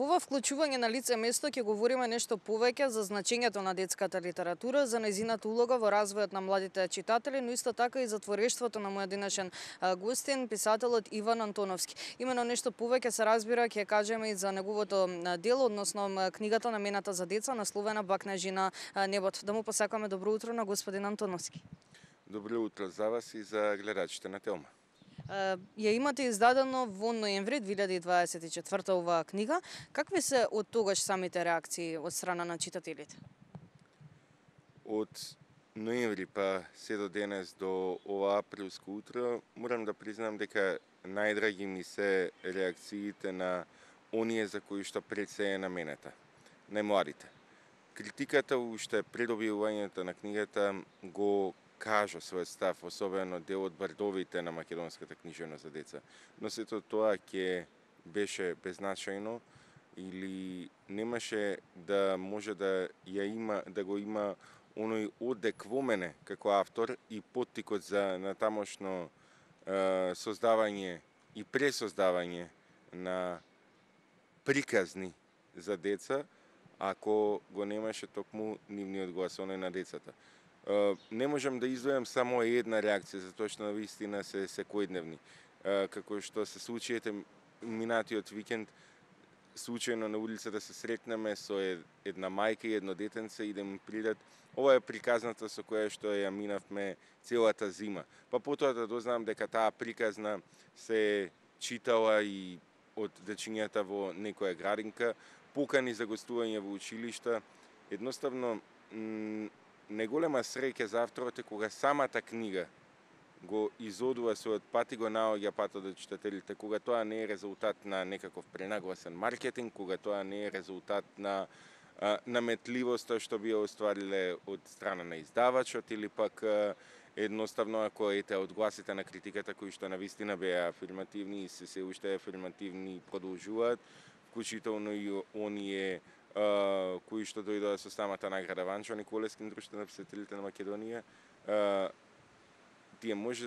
Во ова вклучување на лице место ќе говориме нешто повеќе за значењето на детската литература, за нејзината улога во развојот на младите читатели, но исто така и за творештвото на мојот денешен гостин, писателот Иван Антоновски. Имено нешто повеќе се разбира ќе кажеме и за неговото дело, односно книгата намената за деца, насловена Бакнежи на небото. Да му посакаме добро утро на господин Антоновски. Добро утро за вас и за гледачите на Телма. Ја имате издадено во ноември 2024 оваа книга. Какви се од тогаш самите реакции од страна на читателите? Од ноември па се до денес до ова априлско утро, морам да признам дека најдраги ми се реакциите на оние за кои што пред се е наменета, најмладите. Критиката уште пред објавувањето на книгата го кажа својот став, особено дел од бардовите на македонската книжевност за деца. Но сето тоа ќе беше беззначајно или немаше да може да го има оној одек во мене како автор и поттикот за натамошно создавање и пресоздавање на приказни за деца, ако го немаше токму нивниот глас, оној на децата. Не можам да издвојам само една реакција, затоа што навистина се секојдневни. Како што се случиите минатиот викенд, случајно на улицата се сретнеме со една мајка и едно детенце и да ми придат. Ова е приказната со која што ја минавме целата зима. Па потоа да дознам дека таа приказна се читала и од дечињата во некоја градинка, покани за гостување во училишта. Едноставно, неголема среќа за авторот е кога самата книга го изодува својот пат и го наоѓа патот до читателите, кога тоа не е резултат на некаков пренагласен маркетинг, кога тоа не е резултат на наметливоста што би ја оствариле од страна на издавачот или пак едноставно ако од гласите на критиката кои што навистина беа афирмативни и се уште афирмативни продолжуваат, вклучително и оние кои што дојдоа со самата награда Ванчо Николевски, Друштво на писателите на Македонија,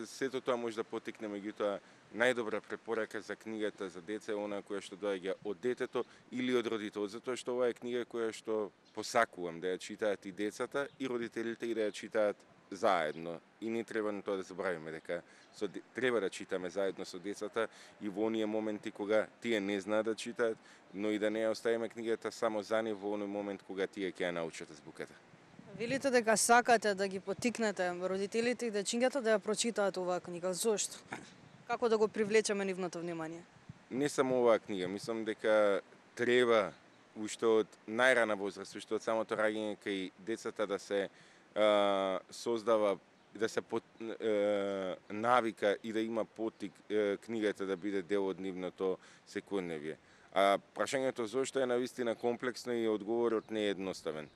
сето тоа може да потекне, меѓутоа најдобра препорака за книгата за деца е она која што доаѓа од детето или од родителот, затоа што ова е книга која што посакувам да ја читаат и децата и родителите и да ја читаат заедно. И не треба на тоа да забравиме дека треба да читаме заедно со децата и во оние моменти кога тие не знаат да читаат, но и да не ја оставиме книгата само за нив во оној момент кога тие ќе ја научат азбуката. Велите дека сакате да ги поттикнете родителите и дечињата да ја прочитаат оваа книга. Зошто? Како да го привлечеме нивното внимание? Не само оваа книга, мислам дека треба уште од најрана возраст, уште од самото раѓање кај децата да се создава, да се навика и да има поттик книгата да биде дел од нивното секојдневие. А прашањето зошто е навистина комплексно и одговорот не е едноставен.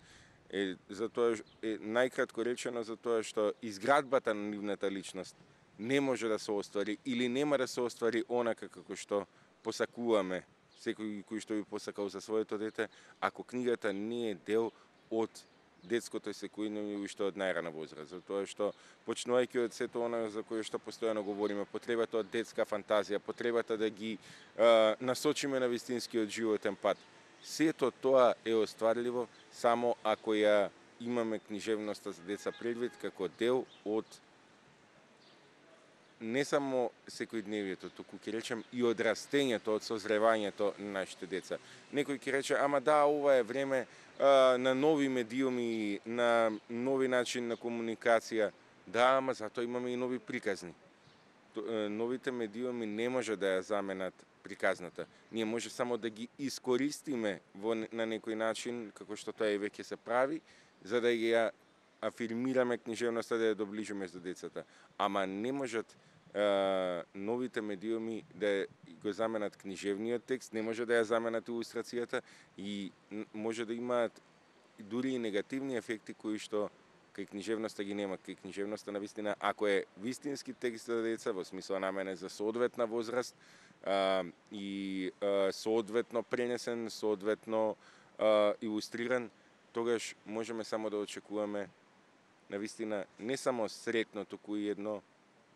Затоа најкратко речено затоа што изградбата на нивната личност не може да се оствари или нема да се оствари онака како што посакуваме секој кој што би посакал за своето дете, ако книгата не е дел од детското секојдневие уште од најрана возраст, затоа што почнувајќи од сето она за кое што постојано говориме, потребата од детска фантазија, потребата да ги насочиме на вистинскиот животен пат. Сето тоа е остварливо само ако ја имаме книжевноста за деца предвид како дел од не само секојдневието, туку ќе речем и од растењето, од созревањето на нашите деца. Некој ќе рече, ама да, ова е време на нови медиуми, на нови начин на комуникација. Да, ама затоа имаме и нови приказни. Новите медиуми не може да ја заменат приказната. Ние може само да ги искористиме на некој начин, како што тоа и веќе се прави, за да ја афирмираме книжевноста, да ја доближиме до децата. Ама не можат новите медиуми да го заменат книжевниот текст, не може да ја заменат илустрацијата и може да имаат дури и негативни ефекти кои што кај книжевноста ги нема. Кај книжевноста навистина, ако е вистински текст за деца, во смисла наменен за соодветна возраст и соодветно пренесен, соодветно илустриран, тогаш можеме само да очекуваме навистина не само сретно, туку и едно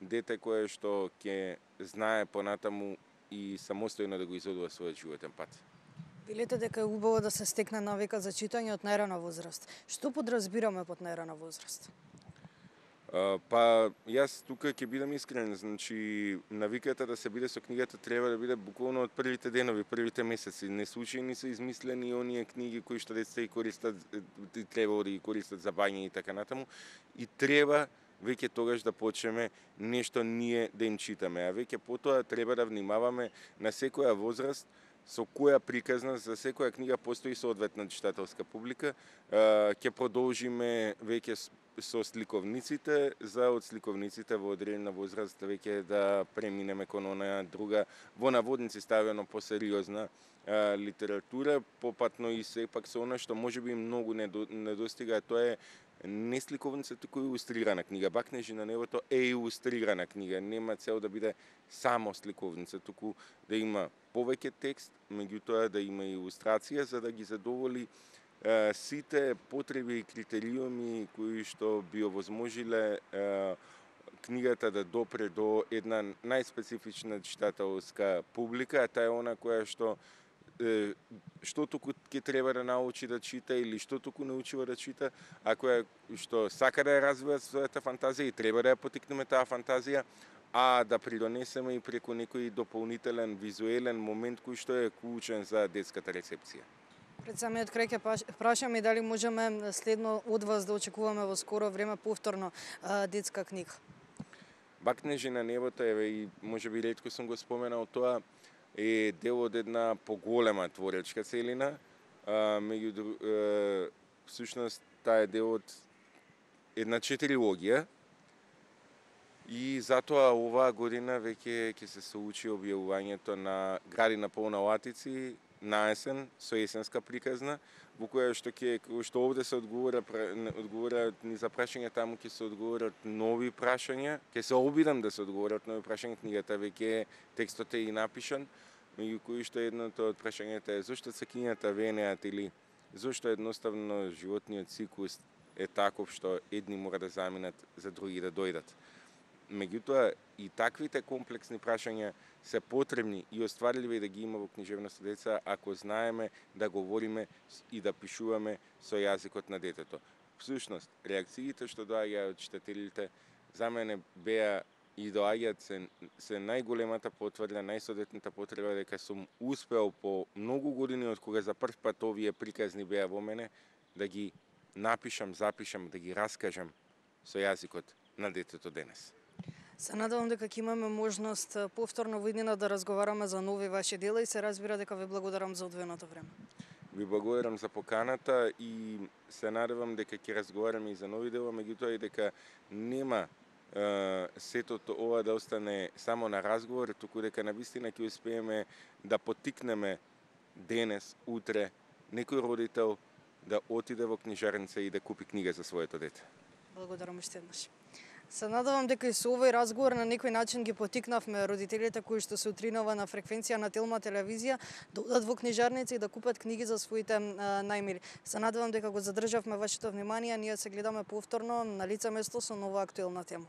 дете кое што ќе знае понатаму и самостојно да го изодува својот животен пат. Велите дека е убаво да се стекне навика за читање од најрана возраст. Што подразбираме под најрана возраст? Па, јас тука ќе бидам искрен, значи, навиката да се биде со книгата треба да биде буквално од првите денови, првите месеци. Не случајни се измислени оние книги кои што децата ги користат, требало да ги користат за бање и така натаму. И треба веќе тогаш да почнеме нешто ние да им читаме. А веќе потоа треба да внимаваме на секоја возраст, со која приказна, за секоја книга постои соодветна читателска публика. Ќе продолжиме веќе со сликовниците, за од сликовниците во одредена возраст веќе да преминеме кон онаа друга, во наводници ставено посериозна литература, попатно и сепак со она што можеби многу недостига, тоа е не сликовница, туку илустрирана книга. Бакнежи на небото е илустрирана книга, нема цел да биде само сликовница, туку да има повеќе текст, меѓутоа да има илустрација за да ги задоволи сите потреби и критериуми кои што би овозможиле книгата да допре до една најспецифична читателска публика, а таа е она која што туку ќе треба да научи да чита или што туку научува да чита, а која што сака да ја развива својата фантазија и треба да ја потикнеме таа фантазија, а да придонесеме и преку некој дополнителен визуелен момент кој што е клучен за детската рецепција. Пред самиот крај ќе прашаме дали можеме следно од вас да очекуваме во скоро време повторно детска книга. Бакнежи на небото, еве и можеби ретко сум го споменал тоа, е дел од една поголема творечка целина, всушност таа е дел од една четирилогија и затоа оваа година веќе ќе се соучи објавувањето на Гради на полна латици на есен со есенска приказна, во која што овде се одговораат ни за прашања, таму ќе се одговорат нови прашања, ќе се обидам да се одговорат нови прашања, книгата веќе текстот е и напишан, меѓу кои што едното од прашањата е зошто цекињата венеат или зошто едноставно животниот циклус е таков што едни мора да заминат за други да дојдат. Меѓутоа и таквите комплексни прашања се потребни и остварливи да ги има во книжевност деца ако знаеме да говориме и да пишуваме со јазикот на детето. Всушност, реакциите што доаѓаат од читателите за мене беа и доаѓаат се најголемата потврда, најсодетната потреба дека сум успеал по многу години од кога за прв пат овие приказни беа во мене да ги напишам, запишам, да ги раскажам со јазикот на детето денес. Се надевам дека ќе имаме можност повторно во иднина да разговараме за нови ваши дела и се разбира дека ви благодарам за одвоеното време. Ви благодарам за поканата и се надевам дека ќе разговараме и за нови дела, меѓутоа и дека нема сето ова да остане само на разговор, туку дека навистина ќе успееме да поттикнеме денес, утре, некој родител да отиде во книжарница и да купи книга за своето дете. Благодарам уште еднаш. Се надевам дека и со овој разговор на некој начин ги потикнавме родителите кои што се утринава на фреквенција на Телма телевизија да одат во книжарница и да купат книги за своите најмили. Се надевам дека го задржавме вашето внимание, ние се гледаме повторно на лице место со нова актуелна тема.